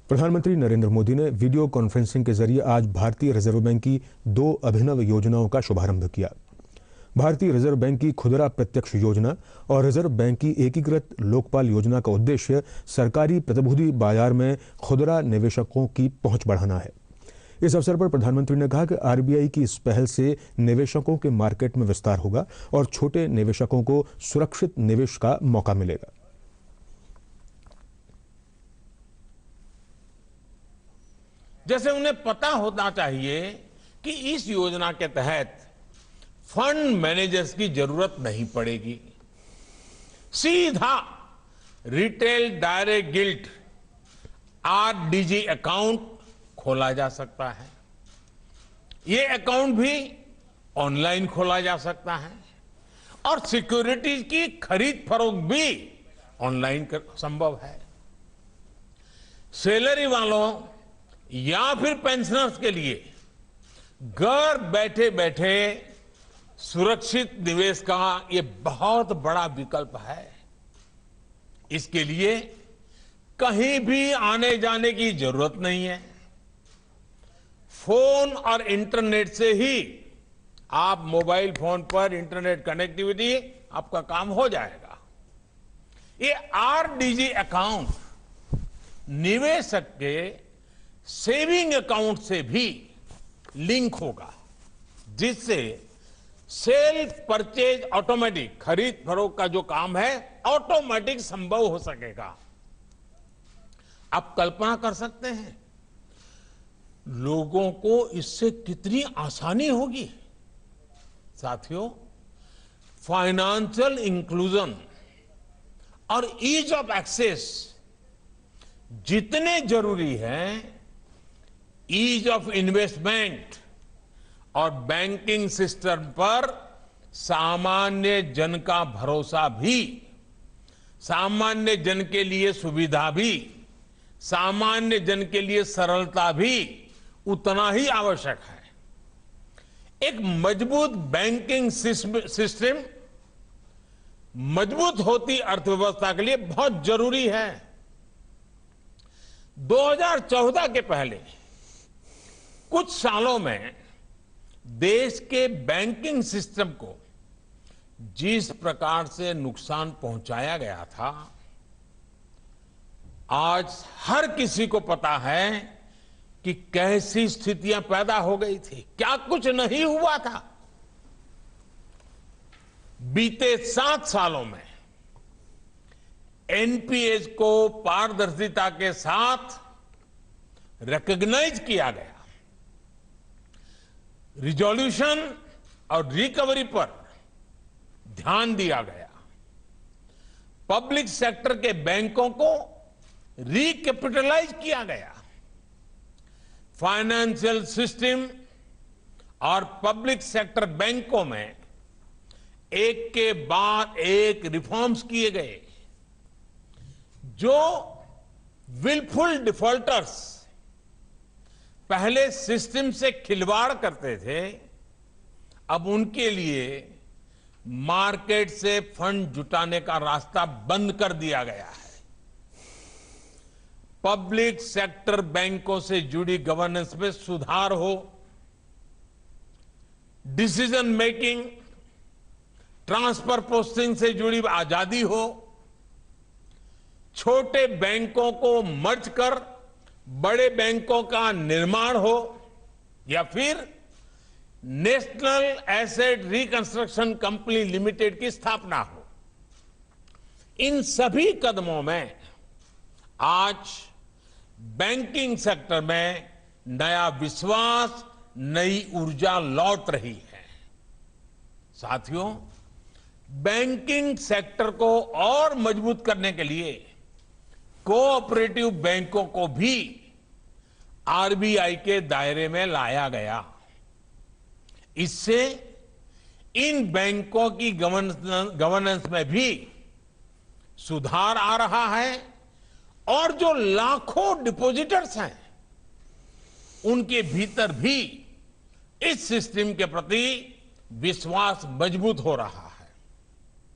प्रधानमंत्री नरेंद्र मोदी ने video conferencing के जरिए आज भारतीय रिजर्व बैंक की 2 अभिनव योजनाओं का शुभारंभ किया। भारतीय रिजर्व बैंक की खुदरा प्रत्यक्ष योजना और रिजर्व बैंक की एकीकृत लोकपाल योजना का उद्देश्य सरकारी प्रतिभूति बाजार में खुदरा निवेशकों की पहुंच बढ़ाना है। इस अवसर पर प्रधानमंत्री ने कहा कि आरबीआई की इस पहल से निवेशकों के मार्केट में विस्तार होगा और छोटे निवेशकों को सुरक्षित निवेश का मौका मिलेगा। जैसे उन्हें पता होना चाहिए कि इस योजना के तहत फंड मैनेजर्स की जरूरत नहीं पड़ेगी, सीधा retail direct guilt RDG account खोला जा सकता है। ये अकाउंट भी ऑनलाइन खोला जा सकता है और सिक्योरिटीज की खरीद फरोख्त भी ऑनलाइन संभव है। सैलरी वालों या फिर पेंशनर्स के लिए घर बैठे बैठे सुरक्षित निवेश का ये बहुत बड़ा विकल्प है। इसके लिए कहीं भी आने जाने की जरूरत नहीं है। फोन और इंटरनेट से ही आप मोबाइल फोन पर इंटरनेट कनेक्टिविटी आपका काम हो जाएगा। ये आरडीजी अकाउंट निवेशक के सेविंग अकाउंट से भी लिंक होगा, जिससे सेल्फ परचेज ऑटोमेटिक खरीद फरोख्त का जो काम है ऑटोमेटिक संभव हो सकेगा। आप कल्पना कर सकते हैं लोगों को इससे कितनी आसानी होगी। साथियों, फाइनेंशियल इंक्लूजन और ईज ऑफ एक्सेस जितने जरूरी हैं, ईज ऑफ इन्वेस्टमेंट और बैंकिंग सिस्टम पर सामान्य जन का भरोसा भी, सामान्य जन के लिए सुविधा भी, सामान्य जन के लिए सरलता भी उतना ही आवश्यक है। एक मजबूत बैंकिंग सिस्टम मजबूत होती अर्थव्यवस्था के लिए बहुत जरूरी है। 2014 के पहले कुछ सालों में देश के बैंकिंग सिस्टम को जिस प्रकार से नुकसान पहुंचाया गया था, आज हर किसी को पता है कि कैसी स्थितियां पैदा हो गई थी, क्या कुछ नहीं हुआ था। बीते 7 सालों में एनपीएस को पारदर्शिता के साथ रिकॉग्नाइज किया गया। रिजोल्यूशन और रिकवरी पर ध्यान दिया गया। पब्लिक सेक्टर के बैंकों को रिकैपिटलाइज किया गया। फाइनेंशियल सिस्टम और पब्लिक सेक्टर बैंकों में एक के बाद एक रिफॉर्म्स किए गए। जो विलफुल डिफॉल्टर्स पहले सिस्टम से खिलवाड़ करते थे, अब उनके लिए मार्केट से फंड जुटाने का रास्ता बंद कर दिया गया है। पब्लिक सेक्टर बैंकों से जुड़ी गवर्नेंस में सुधार हो, डिसीजन मेकिंग, ट्रांसफर पोस्टिंग से जुड़ी आजादी हो, छोटे बैंकों को मर्ज कर बड़े बैंकों का निर्माण हो, या फिर national asset reconstruction company limited की स्थापना हो, इन सभी कदमों में आज बैंकिंग सेक्टर में नया विश्वास, नई ऊर्जा लौट रही है। साथियों, बैंकिंग सेक्टर को और मजबूत करने के लिए कोऑपरेटिव बैंकों को भी आरबीआई के दायरे में लाया गया। इससे इन बैंकों की गवर्नेंस में भी सुधार आ रहा है और जो लाखों डिपॉजिटर्स हैं, उनके भीतर भी इस सिस्टम के प्रति विश्वास मजबूत हो रहा है।